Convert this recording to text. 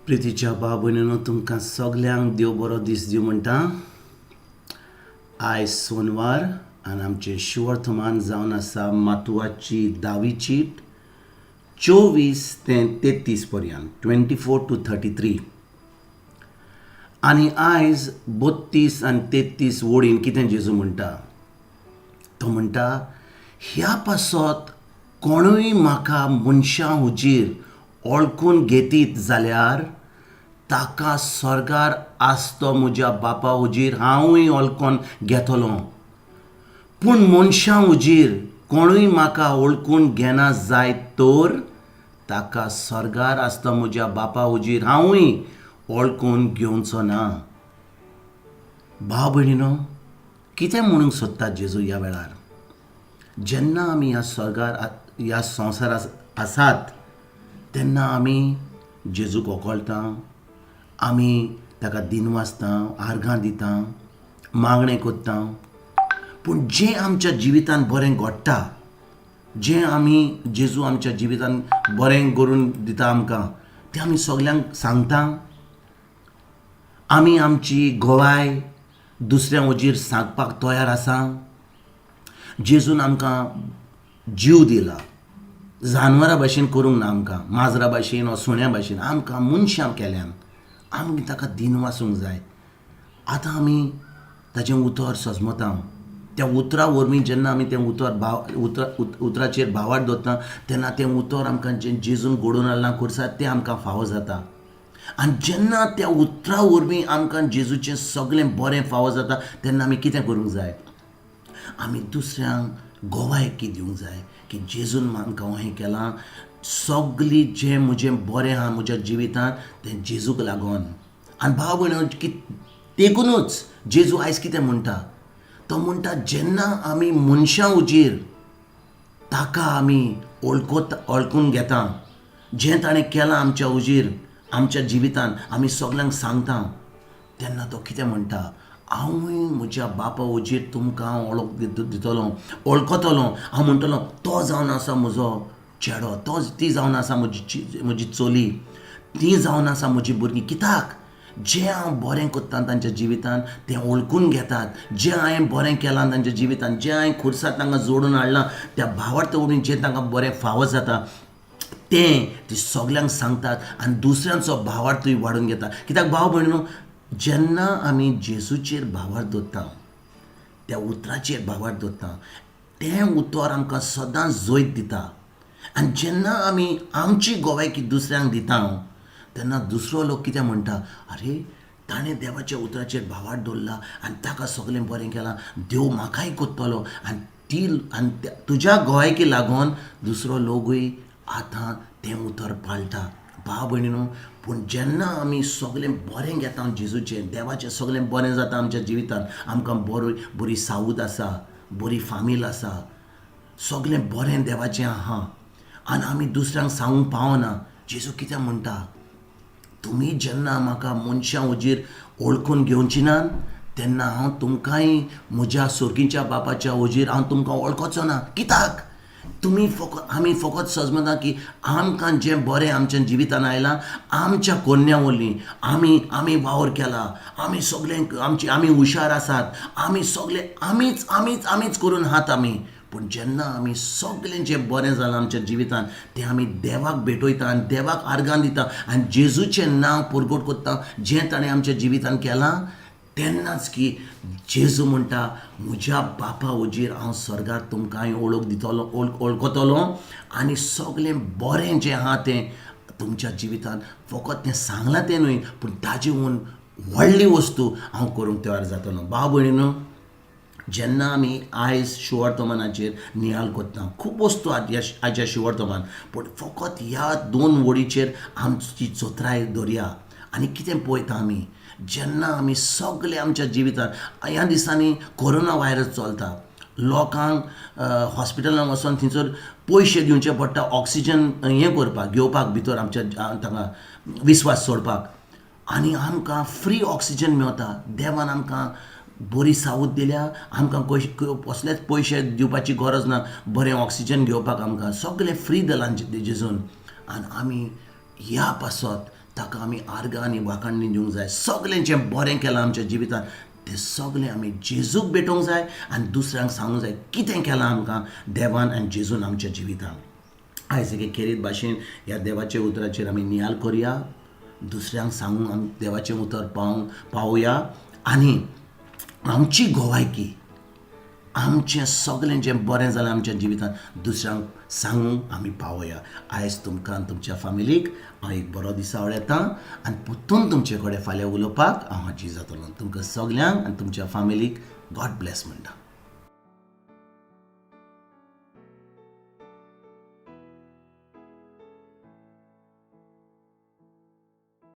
प्रितीच्या बाबूनो तुमकां सगल्यांक देव बरो दीस दिवं म्हणटा. आयज सोनवार आनी आमचें शिवर्तमान जावन आसा मातवाची 10वी चीट 24 ते 33 पर्यंत 24 to 33. आनी आयज 32 आनी 33 वोडीन कितें जेजू म्हणटा तो म्हणटा, ह्या पासत कोणूय म्हाका मनशां हुजीर ओळखून घेतीत जाल्यार ताका स्वर्गार आसतो म्हज्या बापा हुजीर हांवूय ओळखून घेतलो. पूण मनशां हुजीर कोणूय म्हाका ओळखून घेना जायत तर ताका स्वर्गार आसतो म्हज्या बापा हुजीर हांवूय ओळखून घेवचो ना. भाव भयणीनो, कितें म्हणूंक सोदता जेजू ह्या वेळार? जेन्ना आमी ह्या स्वर्गार ह्या संवसारांत आसात तेन्ना आमी जेजूक ओकळटा, आमी ताका दिनवासता, आर्गां दिता, मागणें कोत्ता. पूण जें आमच्या जिवितांत बरें घडटा, जें आमी जेजू आमच्या जिवितांत बरें करून दिता आमकां, तें आमी सगल्यांक सांगता. आमी आमची गोवाय दुसऱ्या हुजीर सांगपाक तयार आसा. जेजून आमकां जीव दिला, जानवरां भाशेन करूंक ना आमकां, माजरां भाशेन वा सुण्या भाशेन आमकां मनशां केल्यान. आमी ताका दिनवासूंक जाय. आतां आमी ताचें उतर सजमता. त्या उतरा वरवीं जेन्ना आमी तें उतराचेर भावार्थ दवरता तेन्ना तें उतर आमकां जें जेजून घडोवन हाडलां खुर्सार तें आमकां फावो जाता. आनी जेन्ना त्या उतरा वरवीं आमकां जेजूचें सगळें बरें फावो जाता तेन्ना आमी कितें करूंक जाय? आमी दुसऱ्यांक गोवायकी दिवंक जाय की जेजून आमकां हें केलां. सगळीं जें म्हजें बरें आहा म्हज्या जिवितांत तें जेजूक लागून. आनी भाव भयणो, देखूनच जेजू आयज कितें म्हणटा तो म्हणटा, जेन्ना आमी मनशां हुजीर ताका आमी ओळखून घेता, जें ताणें केलां आमच्या हुजीर आमच्या जिवितांत आमी सगल्यांक सांगता, तेन्ना तो कितें म्हणटा, हांवूय म्हज्या बापा हुजीर तुमकां ओळख दितलो, ओळखतलो. हांव म्हणटलो तो जावन आसा म्हजो चेडो, ती जावन आसा म्हजी चली, ती जावन आसा म्हजी भुरगीं. कित्याक? जें हांव बरें कोत्ता तांच्या जिवितांत तें ओळखून घेतात. जें हांवें बरें केलां तांच्या जिवितांत, जें हांवें खुर्सार तांकां जोडून हाडलां, त्या भावार्थ वरवीं जें तांकां बरें फावो जाता तें ती सगल्यांक सांगतात आनी दुसऱ्यांचो भावार्थूय वाडून घेता. कित्याक भाव भयणीनो, जेन्ना आमी जेजूचेर भावार्थ दवरता, त्या उतराचेर भावार्थ दवरता, तें उतर आमकां सदांच जोयत दिता. आनी जेन्ना आमी आमची गोवायकी दुसऱ्यांक दिता तेन्ना दुसरो लोक कितें म्हणटा, अरे ताणें देवाच्या उतराचेर भावार्थ दवरला आनी ताका सगळें बरें केलां, देव म्हाकाय कोत्तलो. आनी तुज्या गोवायकी लागून दुसरो लोकूय आतां तें उतर पाळटा. भाव भयणीनो, पूण जेन्ना आमी सगळें बरें घेता जेजूचें, देवाचें सगळें बरें जाता आमच्या जिवितांत, आमकां बरी सावूद आसा, बरी फामील आसा, सगळें बरें देवाचें आहा, आनी आमी दुसऱ्यांक सांगूंक पावना. जेजू कितें म्हणटा, तुमी जेन्ना म्हाका मनशां हुजीर ओळखून घेवची ना तेन्ना हांव तुमकांय म्हज्या सुर्गीच्या बापाच्या हुजीर हांव तुमकां वळखोचो ना. कित्याक? आमी फकत सजमता की आमकां जें बरें आमच्या जिवितांत आयलां, आमच्या कोन्या वरवीं आमी वावर केला, आमी सगळें आमी हुशार आसात, आमी सगळें आमीच करून आहात आमी. पूण जेन्ना आमी सगळें जें बरें जालां आमच्या जिवितांत तें आमी देवाक भेटयता आनी देवाक आर्गां दिता आनी जेजूचें नांव परगट कोत्ता, जें ताणें आमच्या जिवितांत केलां. तेन्नाच की जेजू म्हणटा, म्हज्या बापा हुजीर हांव स्वर्गार तुमकांय ओळखतलो आनी सगळें बरें जें आहा तें तुमच्या जिवितांत फकत तें सांगलां तें न्हय, पूण ताजेहून व्हडली वस्तू हांव करूंक तयार जातलो. भाव भयणीनो, जेन्ना आमी आयज शिवर्तमानाचेर नियाळ कोत्ता, खूब वस्तू आयच्या शिवर्तमान, पूण फकत ह्या 2 वडीचेर आमची चोत्राय दवरया. आनी कितें पळयता आमी, जेन्ना आमी सगळे आमच्या जिवितांत, ह्या दिसांनी कोरोना व्हायरस चलता, लोकांक हॉस्पिटलांत वचून थंयसर पयशे दिवचे पडटा ऑक्सिजन घेवपाक भितर आमच्या तांकां विस्वास सोडपाक. आनी आमकां फ्री ऑक्सिजन मेवता. देवान आमकां बरी सावूद दिल्या, आमकां कसलेच पयशे दिवपाची गरज ना. बरें ऑक्सिजन घेवपाक आमकां सगळें फ्री दिलां जेजून. आनी आमी ह्या पासत ताका आमी आर्गां आनी वाखाणणी दिवंक जाय. सगलें जें बरें केलां आमच्या जिवितांत तें सगलें आमी जेजूक भेटोवंक जाय आनी दुसऱ्यांक सांगूंक जाय कितें केलां आमकां देवान आनी जेजून आमच्या जिवितांत. आयज एके खेरीत भाशेन ह्या देवाच्या उतराचेर आमी नियाल करुया, दुसऱ्यांक सांगूंक आमी देवाचें उतर पावोवया आनी आमची गोवायकी, आमचें सगलें जें बरें जालां आमच्या जिवितांत दुसऱ्यांक सांगूंक आमी पावोया. आयज तुमकां आनी तुमच्या फॅमिलीक हांव एक बरो दिसावळ येता आनी परतून तुमचे कडेन फाल्यां उलोवपाक हांव हाजीर जातलों. तुमकां सगल्यांक आनी तुमच्या फॅमिलीक गॉड ब्लेस म्हणटा.